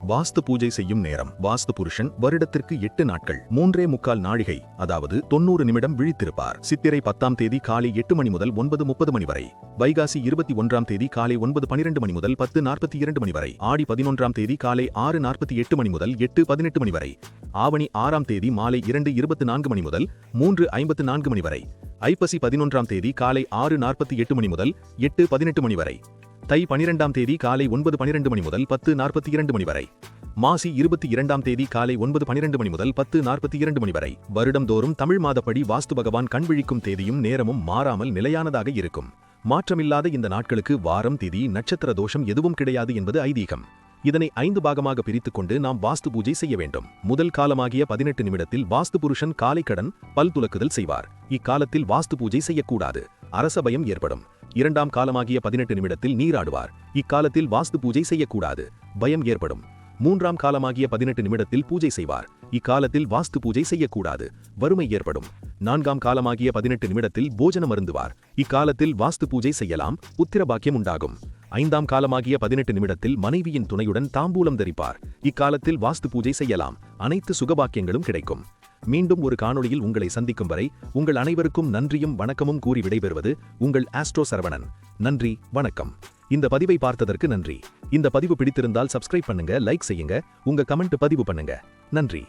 வாஸ்து பூஜை செய்யும் நேரம். வாஸ்து புருஷன் வருடத்திற்கு 8 நாட்கள் 3.25 நாழிகை, அதாவது 90 நிமிடம் விழித்திருப்பார். சித்திரை 10ஆம் தேதி காலை 8 மணி முதல் 9:30 மணி வரை, வைகாசி 21ஆம் தேதி காலை 9:12 மணி முதல் 10:42 மணி வரை, ஆடி 11ஆம் தேதி காலை 6:48 மணி முதல் 8:18 மணி வரை, ஆவணி 6ஆம் தேதி மாலை 2:24 மணி முதல் 3:54 மணி வரை, ஐப்பசி 11ஆம் தேதி காலை 6:48 மணி முதல் 8:18 மணி வரை, தை 12ஆம் தேதி காலை 9:12 மணி முதல் 10:42 மணி வரை, மாசி 22ஆம் தேதி காலை 9:12 மணி முதல் 10:42 மணி வரை. வருடம்தோறும் தமிழ் மாதப்படி வாஸ்து பகவான் கண்விழிக்கும் தேதியும் நேரமும் மாறாமல் நிலையானதாக இருக்கும். மாற்றமில்லாத இந்த நாட்களுக்கு வாரம், திதி, நட்சத்திர தோஷம் எதுவும் கிடையாது என்பது ஐதீகம். இதனை 5 பாகமாக பிரித்துக் கொண்டு நாம் வாஸ்து பூஜை செய்ய வேண்டும். முதல் காலமாகிய 18 நிமிடத்தில் வாஸ்து புருஷன் காலை கடன், பல் துலக்குதல் செய்வார். இக்காலத்தில் வாஸ்து பூஜை செய்யக்கூடாது, அரச பயம் ஏற்படும். 2ஆம் காலமாகிய 18 நிமிடத்தில் நீராடுவார். இக்காலத்தில் வாஸ்து பூஜை செய்யக்கூடாது, பயம் ஏற்படும். 3ஆம் காலமாகிய 18 நிமிடத்தில் பூஜை செய்வார். இக்காலத்தில் வாஸ்து பூஜை செய்யக்கூடாது, வறுமை ஏற்படும். 4ஆம் காலமாகிய 18 நிமிடத்தில் போஜனம் அருந்துவார். இக்காலத்தில் வாஸ்து பூஜை செய்யலாம், புத்திர பாக்கியம் உண்டாகும். 5ஆம் காலமாகிய 18 நிமிடத்தில் மனைவியின் துணையுடன் தாம்பூலம் தரிப்பார். இக்காலத்தில் வாஸ்து பூஜை செய்யலாம், அனைத்து சுகபாக்கியங்களும் கிடைக்கும். மீண்டும் ஒரு காணொளியில் உங்களை சந்திக்கும் வரை உங்கள் அனைவருக்கும் நன்றியும் வணக்கமும் கூறி விடைபெறுவது உங்கள் ஆஸ்ட்ரோ சரவணன். நன்றி, வணக்கம். இந்த பதிவை பார்த்ததற்கு நன்றி. இந்த பதிவு பிடித்திருந்தால் சப்ஸ்கிரைப் பண்ணுங்க, லைக் செய்யுங்க, உங்க கமெண்ட் பதிவு பண்ணுங்க. நன்றி.